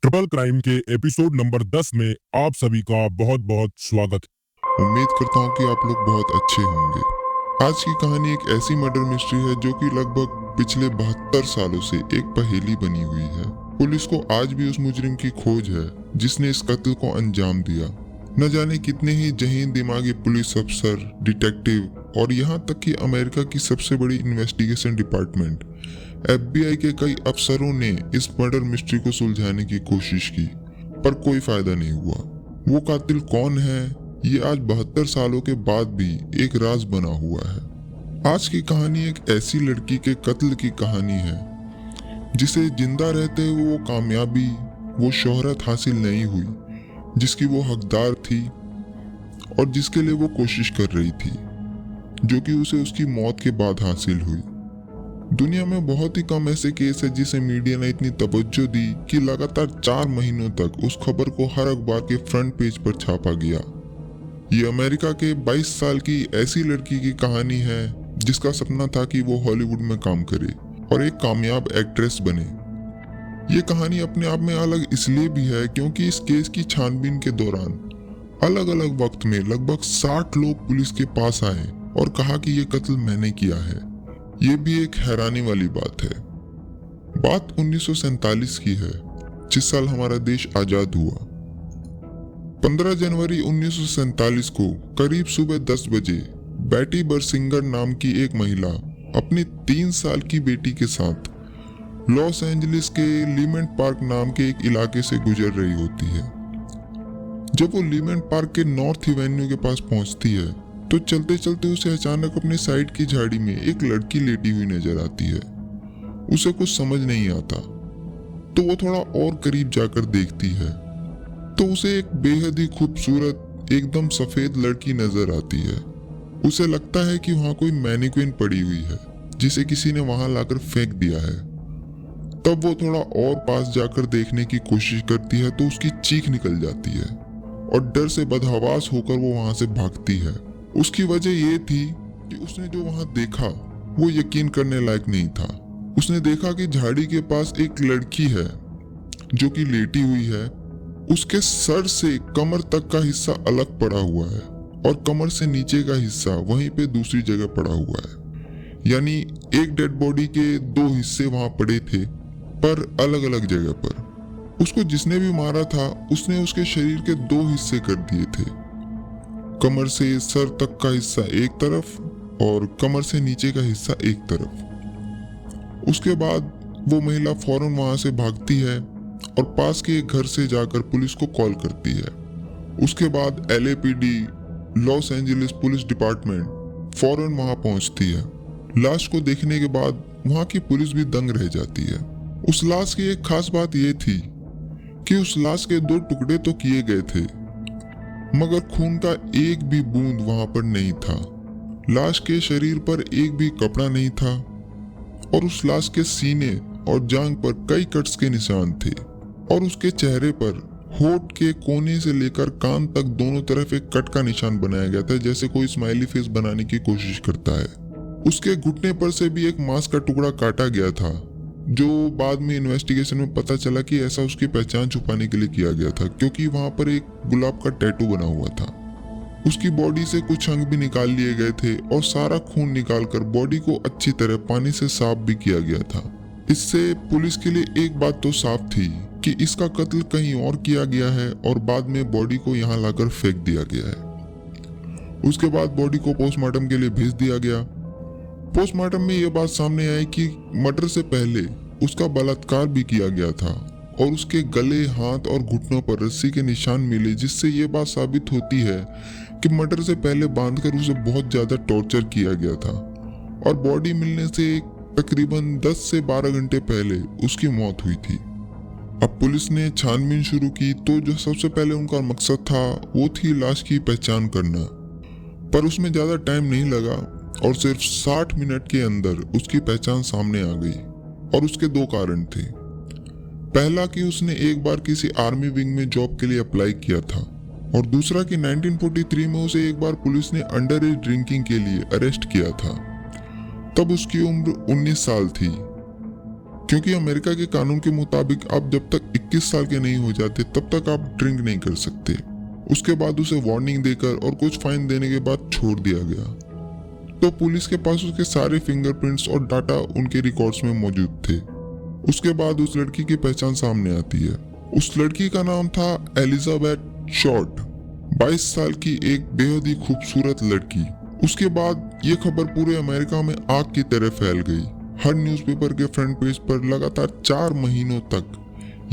Triple crime के episode number 10 में आप सभी का बहुत बहुत स्वागत। उम्मीद करता हूँ कि आप लोग बहुत अच्छे होंगे। आज की कहानी एक ऐसी मर्डर मिस्ट्री है जो कि लगभग पिछले 72 सालों से एक पहेली बनी हुई है। पुलिस को आज भी उस मुजरिम की खोज है जिसने इस कत्ल को अंजाम दिया। न जाने कितने ही जहीन दिमागी पुलिस अफसर, डिटेक्टिव और यहाँ तक कि अमेरिका की सबसे बड़ी इन्वेस्टिगेशन डिपार्टमेंट FBI के कई अफसरों ने इस मर्डर मिस्ट्री को सुलझाने की कोशिश की, पर कोई फायदा नहीं हुआ। वो कातिल कौन है, ये आज 72 सालों के बाद भी एक राज बना हुआ है। आज की कहानी एक ऐसी लड़की के कत्ल की कहानी है जिसे जिंदा रहते हुए वो कामयाबी, वो शोहरत हासिल नहीं हुई जिसकी वो हकदार थी और जिसके लिए वो कोशिश कर रही थी, जो कि उसे उसकी मौत के बाद हासिल हुई। दुनिया में बहुत ही कम ऐसे केस है जिसे मीडिया ने इतनी तवज्जो दी कि लगातार 4 महीनों तक उस खबर को हर अखबार के फ्रंट पेज पर छापा गया। ये अमेरिका के 22 साल की ऐसी लड़की की कहानी है जिसका सपना था कि वो हॉलीवुड में काम करे और एक कामयाब एक्ट्रेस बने। ये कहानी अपने आप में अलग इसलिए भी है क्योंकि इस केस की छानबीन के दौरान अलग अलग वक्त में लगभग 60 लोग पुलिस के पास आए और कहा कि ये कत्ल मैंने किया है। ये भी एक हैरानी वाली बात है। बात 1947 की है, जिस साल हमारा देश आजाद हुआ। 15 जनवरी 1947 को करीब सुबह 10 बजे बैटी बरसिंगर नाम की एक महिला अपनी 3 साल की बेटी के साथ लॉस एंजलिस के लीमेंट पार्क नाम के एक इलाके से गुजर रही होती है। जब वो लीमेंट पार्क के नॉर्थ एवेन्यू के पास पहुंचती है तो चलते चलते उसे अचानक अपने साइड की झाड़ी में एक लड़की लेटी हुई नजर आती है। उसे कुछ समझ नहीं आता तो वो थोड़ा और करीब जाकर देखती है तो उसे एक बेहद ही खूबसूरत एकदम सफेद लड़की नजर आती है। उसे लगता है कि वहां कोई मैनिक्विन पड़ी हुई है जिसे किसी ने वहां लाकर फेंक दिया है। तब वो थोड़ा और पास जाकर देखने की कोशिश करती है तो उसकी चीख निकल जाती है और डर से बदहवास होकर वो वहां से भागती है। उसकी वजह ये थी कि उसने जो वहां देखा वो यकीन करने लायक नहीं था। उसने देखा कि झाड़ी के पास एक लड़की है जो कि लेटी हुई है। उसके सर से कमर तक का हिस्सा अलग पड़ा हुआ है और कमर से नीचे का हिस्सा वहीं पे दूसरी जगह पड़ा हुआ है। यानी एक डेड बॉडी के 2 हिस्से वहां पड़े थे पर अलग अलग जगह पर। उसको जिसने भी मारा था उसने उसके शरीर के 2 हिस्से कर दिए थे, कमर से सर तक का हिस्सा एक तरफ और कमर से नीचे का हिस्सा एक तरफ। उसके बाद वो महिला फौरन वहां से भागती है और पास के एक घर से जाकर पुलिस को कॉल करती है। उसके बाद LAPD Los Angeles police department फौरन वहां पहुंचती है। लाश को देखने के बाद वहां की पुलिस भी दंग रह जाती है। उस लाश की एक खास बात यह थी कि उस लाश के 2 टुकड़े तो किए गए थे मगर खून का एक भी बूंद वहां पर नहीं था। लाश के शरीर पर एक भी कपड़ा नहीं था और उस लाश के सीने और जांघ पर कई कट्स के निशान थे और उसके चेहरे पर होठ के कोने से लेकर कान तक दोनों तरफ एक कट का निशान बनाया गया था, जैसे कोई स्माइली फेस बनाने की कोशिश करता है। उसके घुटने पर से भी एक मांस का टुकड़ा काटा गया था, जो बाद में इन्वेस्टिगेशन में पता चला कि ऐसा उसकी पहचान छुपाने के लिए किया गया था क्योंकि वहां पर एक गुलाब का टैटू बना हुआ था। उसकी बॉडी से कुछ अंग भी निकाल लिए गए थे और सारा खून निकालकर बॉडी को अच्छी तरह पानी से साफ भी किया गया था। इससे पुलिस के लिए एक बात तो साफ थी कि इसका कत्ल कहीं और किया गया है और बाद में बॉडी को यहाँ लाकर फेंक दिया गया है। उसके बाद बॉडी को पोस्टमार्टम के लिए भेज दिया गया। पोस्टमार्टम में यह बात सामने आई कि मर्डर से पहले उसका बलात्कार भी किया गया था और उसके गले, हाथ और घुटनों पर रस्सी के निशान मिले, जिससे यह बात साबित होती है कि मर्डर से पहले बांधकर उसे बहुत ज्यादा टॉर्चर किया गया था और बॉडी मिलने से तकरीबन 10 से 12 घंटे पहले उसकी मौत हुई थी। अब पुलिस ने छानबीन शुरू की तो जो सबसे पहले उनका मकसद था वो थी लाश की पहचान करना, पर उसमें ज्यादा टाइम नहीं लगा और सिर्फ 60 मिनट के अंदर उसकी पहचान सामने आ गई। और उसके 2 कारण थे। पहला कि उसने एक बार किसी आर्मी विंग में जॉब के लिए अप्लाई किया था और दूसरा कि 1943 में उसे एक बार पुलिस ने अंडर एज ड्रिंकिंग के लिए अरेस्ट किया था। तब उसकी उम्र 19 साल थी क्योंकि अमेरिका के कानून के मुताबिक आप जब तक 21 साल के नहीं हो जाते तब तक आप ड्रिंक नहीं कर सकते। उसके बाद उसे वार्निंग देकर और कुछ फाइन देने के बाद छोड़ दिया गया। तो पुलिस के पास उसके सारे फिंगरप्रिंट्स और डाटा उनके रिकॉर्ड्स में मौजूद थे। उसके बाद उस लड़की की पहचान सामने आती है। उस लड़की का नाम था एलिजाबेथ शॉर्ट, 22 साल की एक बेहद ही खूबसूरत लड़की। उसके बाद ये खबर पूरे अमेरिका में आग की तरह फैल गई। हर न्यूज़पेपर के फ्रंट पेज पर लगातार 4 महीनों तक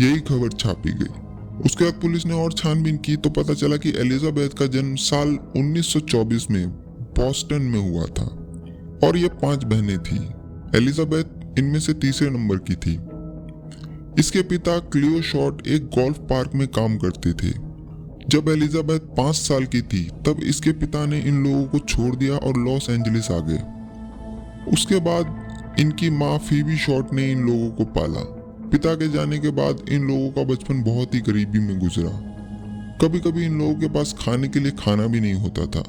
यही खबर छापी गई। उसके बाद पुलिस ने और छानबीन की तो पता चला कि एलिजाबेथ का जन्म साल 1924 में बॉस्टन में हुआ था और ये 5 बहनें थी। एलिजाबेथ इनमें से तीसरे नंबर की थी। इसके पिता क्लियो शॉर्ट एक गोल्फ पार्क में काम करते थे। जब एलिजाबेथ 5 साल की थी तब इसके पिता ने इन लोगों को छोड़ दिया और लॉस एंजलिस आ गए। उसके बाद इनकी माँ फीबी शॉर्ट ने इन लोगों को पाला। पिता के जाने के बाद इन लोगों का बचपन बहुत ही गरीबी में गुजरा। कभी कभी इन लोगों के पास खाने के लिए खाना भी नहीं होता था।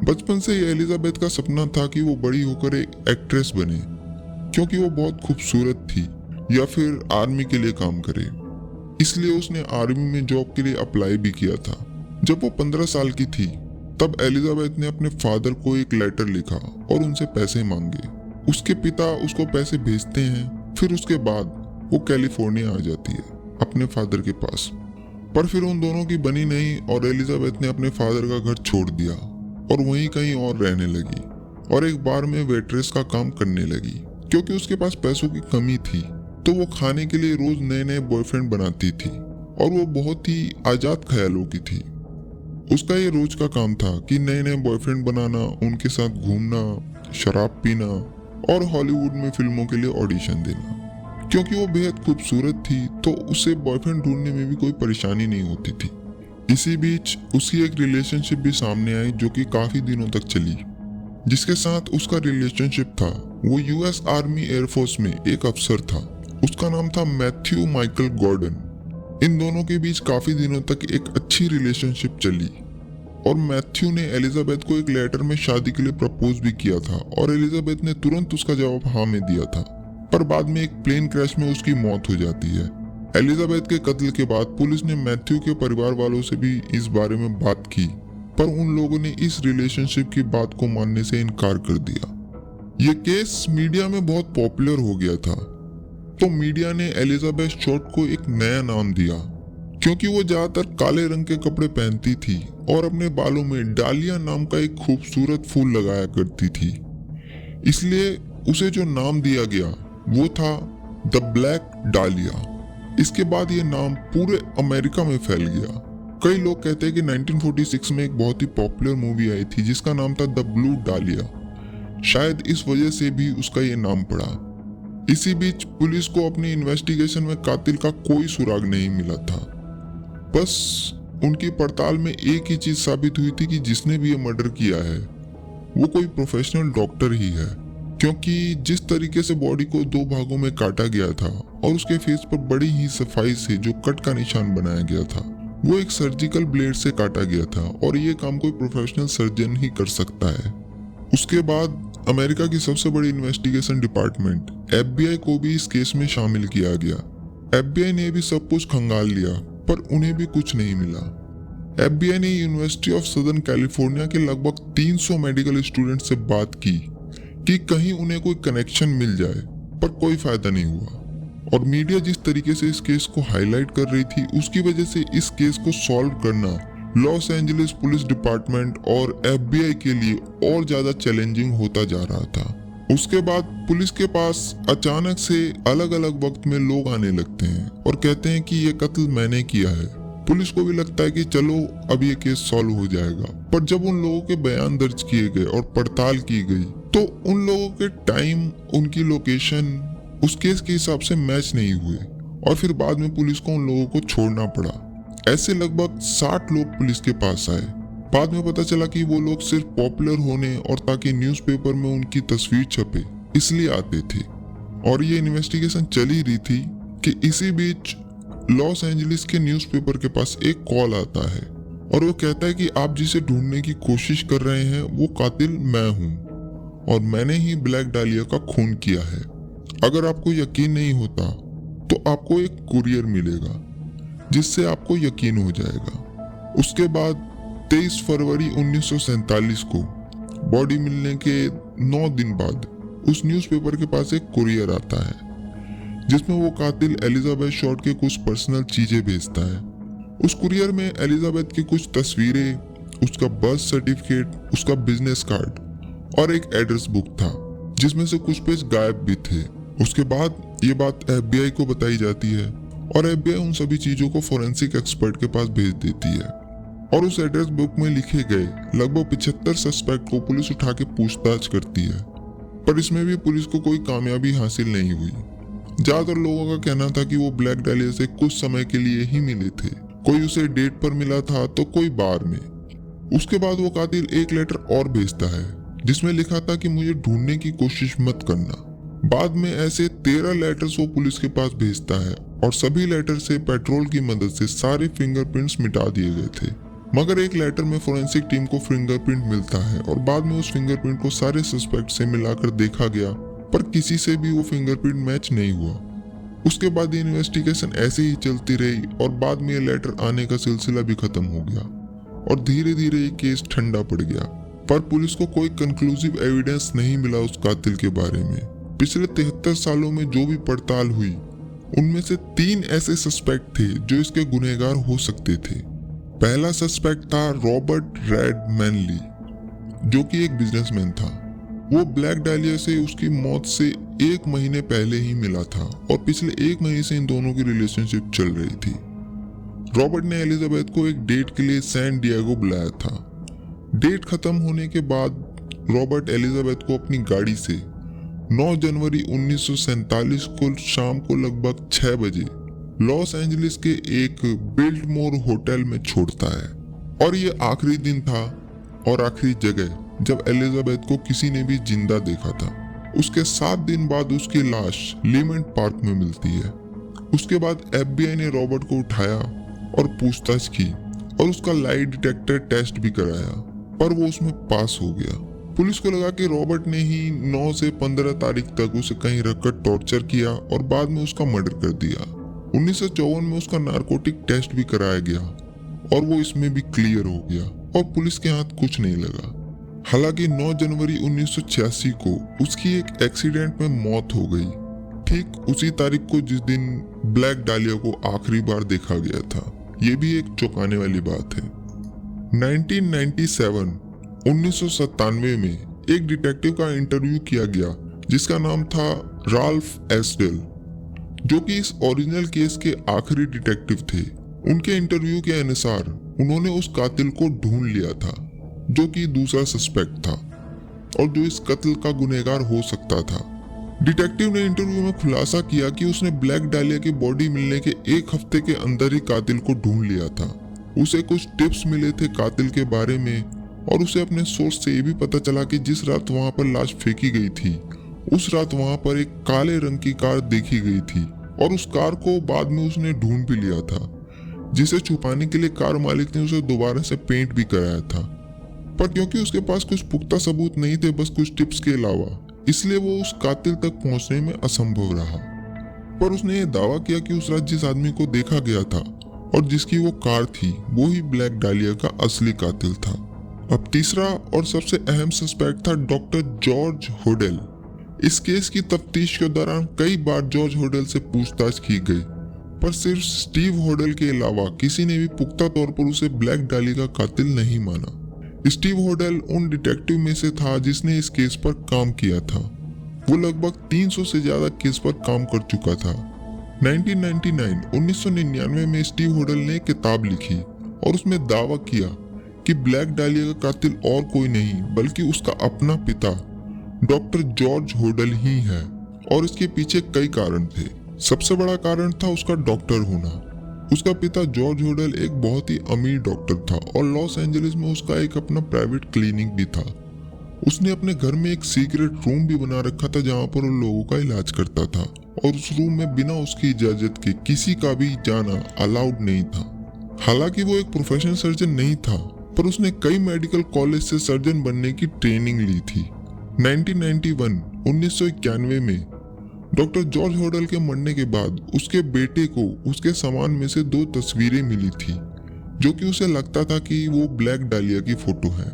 बचपन से ही एलिजाबेथ का सपना था कि वो बड़ी होकर एक एक्ट्रेस बने, क्योंकि वो बहुत खूबसूरत थी, या फिर आर्मी के लिए काम करे। इसलिए उसने आर्मी में जॉब के लिए अप्लाई भी किया था। जब वो 15 साल की थी तब एलिजाबेथ ने अपने फादर को एक लेटर लिखा और उनसे पैसे मांगे। उसके पिता उसको पैसे भेजते हैं, फिर उसके बाद वो कैलिफोर्निया आ जाती है अपने फादर के पास। पर फिर उन दोनों की बनी नहीं और एलिजाबेथ ने अपने फादर का घर छोड़ दिया और वहीं कहीं और रहने लगी और एक बार में वेट्रेस का काम करने लगी। क्योंकि उसके पास पैसों की कमी थी तो वो खाने के लिए रोज नए नए बॉयफ्रेंड बनाती थी और वो बहुत ही आजाद ख्यालों की थी। उसका ये रोज का काम था कि नए नए बॉयफ्रेंड बनाना, उनके साथ घूमना, शराब पीना और हॉलीवुड में फिल्मों के लिए ऑडिशन देना। क्योंकि वो बेहद खूबसूरत थी तो उसे बॉयफ्रेंड ढूंढने में भी कोई परेशानी नहीं होती थी। इसी बीच उसकी एक रिलेशनशिप भी सामने आई जो कि काफी दिनों तक चली। जिसके साथ उसका रिलेशनशिप था वो यूएस आर्मी एयरफोर्स में एक अफसर था। उसका नाम था मैथ्यू माइकल गॉर्डन। इन दोनों के बीच काफी दिनों तक एक अच्छी रिलेशनशिप चली और मैथ्यू ने एलिजाबेथ को एक लेटर में शादी के लिए प्रपोज भी किया था और एलिजाबेथ ने तुरंत उसका जवाब हाँ में दिया था। पर बाद में एक प्लेन क्रैश में उसकी मौत हो जाती है। एलिजाबेथ के कत्ल के बाद पुलिस ने मैथ्यू के परिवार वालों से भी इस बारे में बात की, पर उन लोगों ने इस रिलेशनशिप की बात को मानने से इनकार कर दिया। ये केस मीडिया में बहुत पॉपुलर हो गया था, तो मीडिया ने एलिजाबेथ शॉर्ट को एक नया नाम दिया क्योंकि वो ज्यादातर काले रंग के कपड़े पहनती थी और अपने बालों में डालिया नाम का एक खूबसूरत फूल लगाया करती थी। इसलिए उसे जो नाम दिया गया वो था द ब्लैक डालिया। इसके बाद ये नाम पूरे अमेरिका में फैल गया। कई लोग कहते हैं कि 1946 में एक बहुत ही पॉपुलर मूवी आई थी जिसका नाम था द ब्लू डालिया। शायद इस वजह से भी उसका ये नाम पड़ा। इसी बीच पुलिस को अपनी इन्वेस्टिगेशन में कातिल का कोई सुराग नहीं मिला था। बस उनकी पड़ताल में एक ही चीज साबित हुई थी कि जिसने भी ये मर्डर किया है वो कोई प्रोफेशनल डॉक्टर ही है, क्योंकि जिस तरीके से बॉडी को 2 भागों में काटा गया था और उसके फेस पर बड़ी ही सफाई से जो कट का निशान बनाया गया था वो एक सर्जिकल ब्लेड से काटा गया था और ये काम कोई प्रोफेशनल सर्जन ही कर सकता है। उसके बाद अमेरिका की सबसे बड़ी इन्वेस्टिगेशन डिपार्टमेंट FBI को भी इस केस में शामिल किया गया। FBI ने भी सब कुछ खंगाल लिया पर उन्हें भी कुछ नहीं मिला। FBI ने यूनिवर्सिटी ऑफ सदर्न कैलिफोर्निया के लगभग 300 मेडिकल स्टूडेंट से बात की कि कहीं उन्हें कोई कनेक्शन मिल जाए, पर कोई फायदा नहीं हुआ। और मीडिया जिस तरीके से इस केस को हाईलाइट कर रही थी उसकी वजह से इस केस को सॉल्व करना लॉस एंजलिस पुलिस डिपार्टमेंट और FBI के लिए और ज्यादा चैलेंजिंग होता जा रहा था। उसके बाद पुलिस के पास अचानक से अलग अलग वक्त में लोग आने लगते हैं और कहते हैं कि ये कत्ल मैंने किया है। पुलिस को भी लगता है कि चलो अब ये केस सॉल्व हो जाएगा। पर जब उन लोगों के बयान दर्ज किए गए और पड़ताल की गई तो उन लोगों के टाइम, उनकी लोकेशन उस केस के हिसाब से मैच नहीं हुए और फिर बाद में पुलिस को उन लोगों को छोड़ना पड़ा। ऐसे लगभग 60 लोग पुलिस के पास आए। बाद में पता चला कि वो लोग सिर्फ पॉपुलर होने और ताकि न्यूज़पेपर में उनकी तस्वीर छपे इसलिए आते थे। और ये इन्वेस्टिगेशन चल ही रही थी कि इसी बीच लॉस एंजलिस के न्यूज़पेपर के पास एक कॉल आता है और वो कहता है कि आप जिसे ढूंढने की कोशिश कर रहे हैं वो कातिल मैं हूँ और मैंने ही ब्लैक डालिया का खून किया है। अगर आपको यकीन नहीं होता तो आपको एक कुरियर मिलेगा जिससे आपको यकीन हो जाएगा। उसके बाद 23 फरवरी 1947 को बॉडी मिलने के 9 दिन बाद उस न्यूज़पेपर के पास एक कुरियर आता है जिसमें वो कातिल एलिजाबेथ शॉर्ट के कुछ पर्सनल चीजें भेजता है। उस कुरियर में एलिजाबेथ की कुछ तस्वीरें, उसका बर्थ सर्टिफिकेट, उसका बिजनेस कार्ड और एक एड्रेस बुक था जिसमें से कुछ पेज गायब भी थे। उसके बाद ये बात FBI को बताई जाती है और FBI उन सभी चीजों को फोरेंसिक एक्सपर्ट के पास भेज देती है और उस एड्रेस बुक में लिखे गए लगभग 75 सस्पेक्ट को पुलिस उठा के पूछताछ करती है, पर इसमें भी पुलिस को कोई कामयाबी हासिल नहीं हुई। ज्यादातर लोगों का कहना था कि वो ब्लैक डालिया से कुछ समय के लिए ही मिले थे, कोई उसे डेट पर मिला था तो कोई बार में। उसके बाद वो कातिल एक लेटर और भेजता है जिसमें लिखा था कि मुझे ढूंढने की कोशिश मत करना। बाद में ऐसे 13 लेटर्स वो पुलिस के पास भेजता है और सभी लेटर से पेट्रोल की मदद से सारे फिंगरप्रिंट्स मिटा दिए गए थे, मगर एक लेटर में फोरेंसिक टीम को फिंगरप्रिंट मिलता है और बाद में उस फिंगरप्रिंट को सारे सस्पेक्ट से मिलाकर देखा गया, पर किसी से भी वो फिंगरप्रिंट मैच नहीं हुआ। उसके बाद ये इन्वेस्टिगेशन ऐसे ही चलती रही और बाद में ये लेटर आने का सिलसिला भी खत्म हो गया और धीरे धीरे ये केस ठंडा पड़ गया, पर पुलिस को कोई कंक्लूसिव एविडेंस नहीं मिला उस कातिल के बारे में। पिछले 73 सालों में जो भी पड़ताल हुई उनमें से 3 ऐसे सस्पेक्ट थे जो इसके गुनहगार हो सकते थे। पहला सस्पेक्ट था रॉबर्ट रेड मैनली, जो कि एक बिजनेसमैन था। वो ब्लैक डालिया से उसकी मौत से 1 महीने पहले ही मिला था और पिछले 1 महीने से इन दोनों की रिलेशनशिप चल रही थी। रॉबर्ट ने एलिजाबेथ को एक डेट के लिए सैन डिएगो बुलाया था। डेट खत्म होने के बाद रॉबर्ट एलिजाबेथ को अपनी गाड़ी से 9 जनवरी 1947 को शाम को लगभग 6 बजे लॉस एंजलिस के एक बिल्डमोर होटल में छोड़ता है और ये आखिरी दिन था और आखिरी जगह जब एलिजाबेथ को किसी ने भी जिंदा देखा था। उसके 7 दिन बाद उसकी लाश लीमेंट पार्क में मिलती है। उसके बाद FBI ने रॉबर्ट को उठाया और पूछताछ की और उसका लाई डिटेक्टर टेस्ट भी कराया, पर वो उसमें पास हो गया। पुलिस को लगा कि रॉबर्ट ने ही 9 से 15 तारीख तक उसे कहीं रखकर टॉर्चर किया और बाद में उसका मर्डर कर दिया। 1954 में उसका नारकोटिक टेस्ट भी कराया गया और वो इसमें भी क्लियर हो गया और पुलिस के हाथ कुछ नहीं लगा। हालांकि 9 जनवरी 1986 को उसकी एक एक्सीडेंट में मौत हो गई, ठीक उसी तारीख को जिस दिन ब्लैक डालिया को आखिरी बार देखा गया था। ये भी एक चौंकाने वाली बात है। 1997 में एक डिटेक्टिव का इंटरव्यू किया गया जिसका नाम था राल्फ एस्डेल, जो कि इस ओरिजिनल केस के आखिरी डिटेक्टिव थे। उनके इंटरव्यू के अनुसार उन्होंने उस कातिल को ढूंढ लिया था जो कि दूसरा सस्पेक्ट था और जो इस कत्ल का गुनहगार हो सकता था। डिटेक्टिव ने इंटरव्यू में खुलासा किया कि उसने ब्लैक डालिया की बॉडी मिलने के 1 हफ्ते के अंदर ही कातिल को ढूंढ लिया था। उसे कुछ टिप्स मिले थे कातिल के बारे में और उसे अपने सोर्स से ये भी पता चला कि जिस रात वहां पर लाश फेंकी गई थी उस रात वहां पर एक काले रंग की कार देखी गई थी और उस कार को बाद में उसने ढूंढ भी लिया था, जिसे छुपाने के लिए कार मालिक ने उसे दोबारा से पेंट भी कराया था। पर क्योंकि उसके पास कुछ पुख्ता सबूत नहीं थे, बस कुछ टिप्स के अलावा, इसलिए वो उस कातिल तक पहुंचने में असंभव रहा। पर उसने ये दावा किया कि उस रात जिस आदमी को देखा गया था और जिसकी वो कार थी वो ही ब्लैक डालिया का असली कातिल था। अब तीसरा और सबसे अहम सस्पेक्ट था डॉक्टर जॉर्ज होडेल। इस केस की तफ्तीश के दौरान कई बार जॉर्ज होडेल से पूछताछ की गई, पर सिर्फ स्टीव होडेल के अलावा किसी ने भी पुख्ता तौर पर उसे ब्लैक डालिया का कातिल नहीं माना। स्टीव होडेल उन डिटेक्टिव में से था जिसने इस केस पर काम किया था। वो लगभग 300 से ज्यादा केस पर काम कर चुका था। 1999 में स्टीव होडेल ने एक किताब लिखी और उसमें दावा किया कि ब्लैक डालिया का कातिल और कोई नहीं बल्कि उसका अपना पिता डॉक्टर जॉर्ज होडेल ही है और इसके पीछे कई कारण थे। सबसे बड़ा कारण था उसका डॉक्टर होना। उसका पिता जॉर्ज होडेल एक बहुत ही अमीर डॉक्टर था और लॉस एंजलिस में उसका एक अपना प्राइवेट क्लिनिक भी था। उसने अपने घर में एक सीक्रेट रूम भी बना रखा था जहाँ पर वो लोगों का इलाज करता था और उस रूम में बिना उसकी इजाजत के किसी का भी जाना अलाउड नहीं था। हालांकि वो एक प्रोफेशनल सर्जन नहीं था, पर उसने कई मेडिकल कॉलेज से सर्जन बनने की ट्रेनिंग ली थी। 1991 में डॉक्टर जॉर्ज होडल के मरने के बाद उसके बेटे को उसके सामान में से 2 तस्वीरें मिली थी जो कि उसे लगता था कि वो ब्लैक डालिया की फोटो है।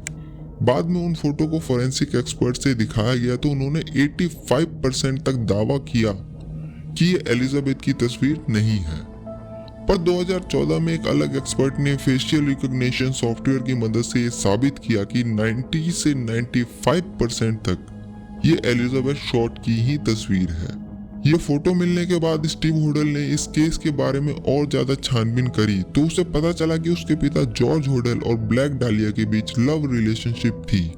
बाद में उन फोटो को फोरेंसिक एक्सपर्ट से दिखाया गया तो उन्होंने 85% तक दावा किया कि ये एलिजाबेथ की तस्वीर नहीं है। पर 2014 में एक अलग एक्सपर्ट ने फेशियल रिकॉग्निशन सॉफ्टवेयर की मदद से ये साबित किया कि 90 से 95% तक ये एलिजाबेथ शॉर्ट की ही तस्वीर है। ये फोटो मिलने के बाद स्टीव होडल ने इस केस के बारे में और ज्यादा छानबीन करी तो उसे पता चला कि उसके पिता जॉर्ज होडल और ब्लैक डालिया के बीच लव रिलेशनशिप थी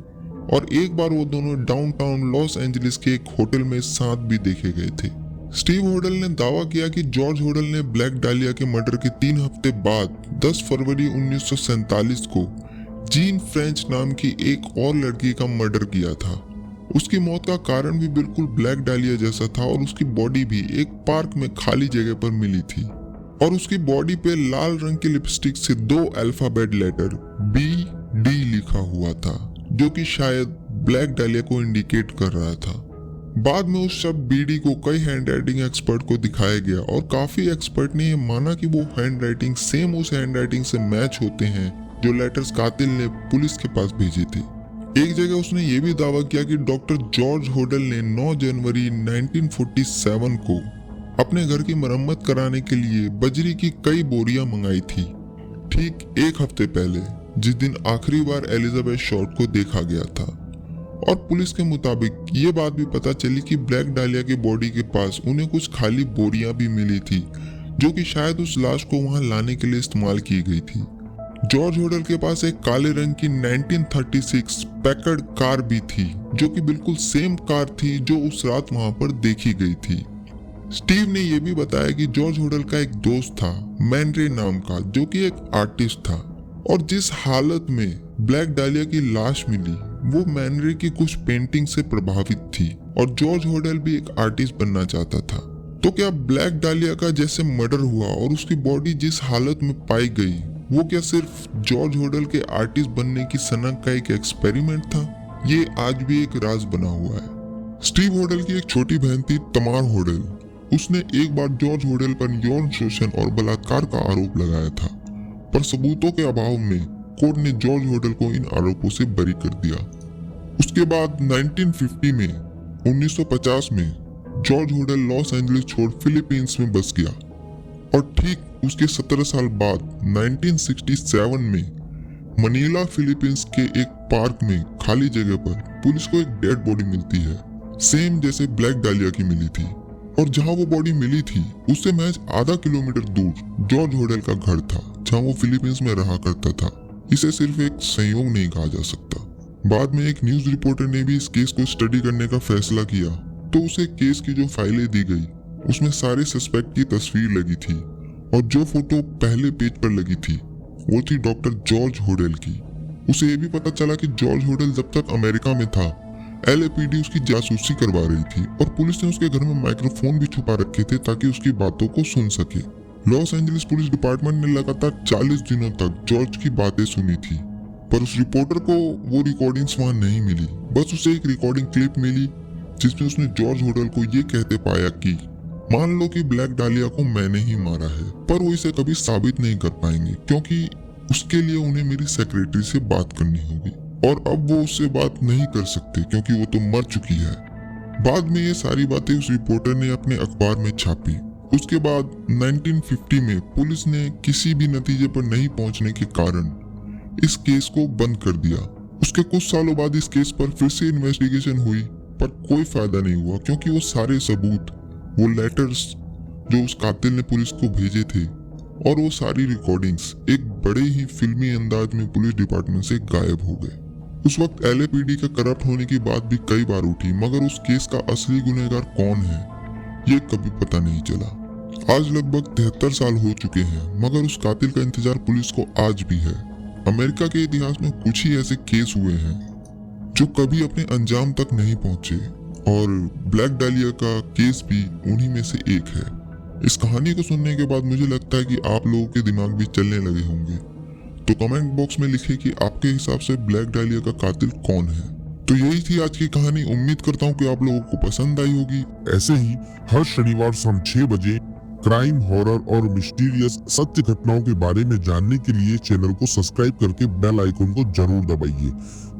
और एक बार वो दोनों डाउनटाउन लॉस एंजलिस के एक होटल में साथ भी देखे गए थे। स्टीव होडल ने दावा किया कि जॉर्ज होडल ने ब्लैक डालिया के मर्डर के 3 हफ्ते बाद 10 फरवरी 1947 को जीन फ्रेंच नाम की एक और लड़की का मर्डर किया था। उसकी मौत का कारण भी बिल्कुल ब्लैक डालिया जैसा था और उसकी बॉडी भी एक पार्क में खाली जगह पर मिली थी और उसकी बॉडी पे लाल रंग की लिपस्टिक से 2 अल्फाबेट लेटर BD लिखा हुआ था जो कि शायद ब्लैक डालिया को इंडिकेट कर रहा था। बाद में उस शब्द BD को कई हैंडराइटिंग एक्सपर्ट को दिखाया गया और काफी एक्सपर्ट ने यह माना कि वो हैंडराइटिंग सेम उस हैंडराइटिंग से मैच होते हैं जो लेटर्स कातिल ने पुलिस के पास भेजे थे। एक जगह उसने ये भी दावा किया कि डॉक्टर जॉर्ज होडल ने 9 जनवरी 1947 को अपने घर की मरम्मत कराने के लिए बजरी की कई बोरियां मंगाई थी, ठीक 1 हफ्ते पहले जिस दिन आखिरी बार एलिजाबेथ शॉर्ट को देखा गया था। और पुलिस के मुताबिक ये बात भी पता चली कि ब्लैक डालिया की बॉडी के पास उन्हें कुछ खाली बोरियां भी मिली थी जो कि शायद उस लाश को वहां लाने के लिए इस्तेमाल की गई थी। जॉर्ज होडल के पास एक काले रंग की 1936 पैकर्ड कार भी थी जो कि बिल्कुल सेम कार थी जो उस रात वहां पर देखी गई थी। स्टीव ने यह भी बताया कि जॉर्ज होडल का एक दोस्त था मैनरे नाम का जो कि एक आर्टिस्ट था और जिस हालत में ब्लैक डालिया की लाश मिली वो मैनरे की कुछ पेंटिंग से प्रभावित थी और जॉर्ज होडल भी एक आर्टिस्ट बनना चाहता था। तो क्या ब्लैक डालिया का जैसे मर्डर हुआ और उसकी बॉडी जिस हालत में पाई गई वो क्या सिर्फ जॉर्ज होडल के आर्टिस्ट बनने की सनक का एक एक्सपेरिमेंट था? ये आज भी एक राज बना हुआ है। स्टीव होडल की एक छोटी बहन थी तमार होडल। उसने एक बार जॉर्ज होडल पर यौन शोषण और बलात्कार का आरोप लगाया था पर सबूतों के अभाव में कोर्ट ने जॉर्ज होडल को इन आरोपों से बरी कर दिया। उसके बाद 1950 में जॉर्ज होडल लॉस एंजलिस छोड़ फिलीपींस में बस गया और ठीक उसके 17 साल बाद 1967 में मनीला फिलीपींस के एक पार्क में खाली जगह पर पुलिस को एक डेड बॉडी मिलती है सेम जैसे ब्लैक डालिया की मिली थी और जहां वो बॉडी मिली थी उससे महज आधा किलोमीटर दूर जॉर्ज होडल का घर था जहां वो फिलीपींस में रहा करता था। इसे सिर्फ एक संयोग नहीं कहा जा सकता। बाद में एक न्यूज रिपोर्टर ने भी इस केस को स्टडी करने का फैसला किया तो उसे केस की जो फाइलें दी गई उसमें सारे सस्पेक्ट की तस्वीर लगी थी और जो फोटो पहले पेज पर लगी थी वो थी डॉक्टर जॉर्ज होडल की। उसे ये भी पता चला कि जॉर्ज होडल जब तक अमेरिका में था LAPD उसकी जासूसी करवा रही थी और पुलिस ने उसके घर में माइक्रोफोन भी छुपा रखे थे ताकि उसकी बातों को सुन सके। लॉस एंजलिस पुलिस डिपार्टमेंट ने लगातार 40 दिनों तक जॉर्ज की बातें सुनी थी पर उस रिपोर्टर को वो रिकॉर्डिंग्स वहां नहीं मिली। बस उसे एक रिकॉर्डिंग क्लिप मिली जिसमें उसने जॉर्ज होडल को ये कहते पाया कि मान लो कि ब्लैक डालिया को मैंने ही मारा है, पर वो इसे कभी साबित नहीं कर पाएंगे क्योंकि उसके लिए उन्हें मेरी सेक्रेटरी से बात करनी होगी और अब वो उससे बात नहीं कर सकते क्योंकि वो तो मर चुकी है। बाद में ये सारी बातें उस रिपोर्टर ने अपने अखबार में छापी। उसके बाद 1950 में पुलिस ने किसी भी नतीजे पर नहीं पहुंचने के कारण इस केस को बंद कर दिया। उसके कुछ सालों बाद इस केस पर फिर से इन्वेस्टिगेशन हुई पर कोई फायदा नहीं हुआ क्योंकि वो सारे सबूत, वो लेटर्स जो उस कातिल ने पुलिस को भेजे थे और वो सारी रिकॉर्डिंग्स एक बड़े ही फिल्मी अंदाज में पुलिस डिपार्टमेंट से गायब हो गए। उस वक्त LAPD का करप्ट होने की बात भी कई बार उठी मगर उस केस का असली गुनहगार कौन है ये कभी पता नहीं चला। आज लगभग 73 साल हो चुके हैं मगर उस कातिल का इंतजार पुलिस को आज भी है। अमेरिका के इतिहास में कुछ ही ऐसे केस हुए हैं जो कभी अपने अंजाम तक नहीं पहुंचे और ब्लैक डालिया का केस भी उन्हीं में से एक है। इस कहानी को सुनने के बाद मुझे लगता है कि आप लोगों के दिमाग भी चलने लगे होंगे, तो कमेंट बॉक्स में लिखें कि आपके हिसाब से ब्लैक डालिया का कातिल कौन है। तो यही थी आज की कहानी। उम्मीद करता हूँ कि आप लोगों को पसंद आई होगी। ऐसे ही हर शनिवार शाम 6 बजे क्राइम, हॉरर और मिस्टीरियस सत्य घटनाओं के बारे में जानने के लिए चैनल को सब्सक्राइब करके बेल आइकन को जरूर दबाइए,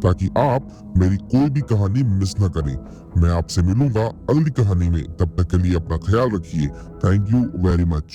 ताकि आप मेरी कोई भी कहानी मिस न करें। मैं आपसे मिलूंगा अगली कहानी में। तब तक के लिए अपना ख्याल रखिए। Thank you very much.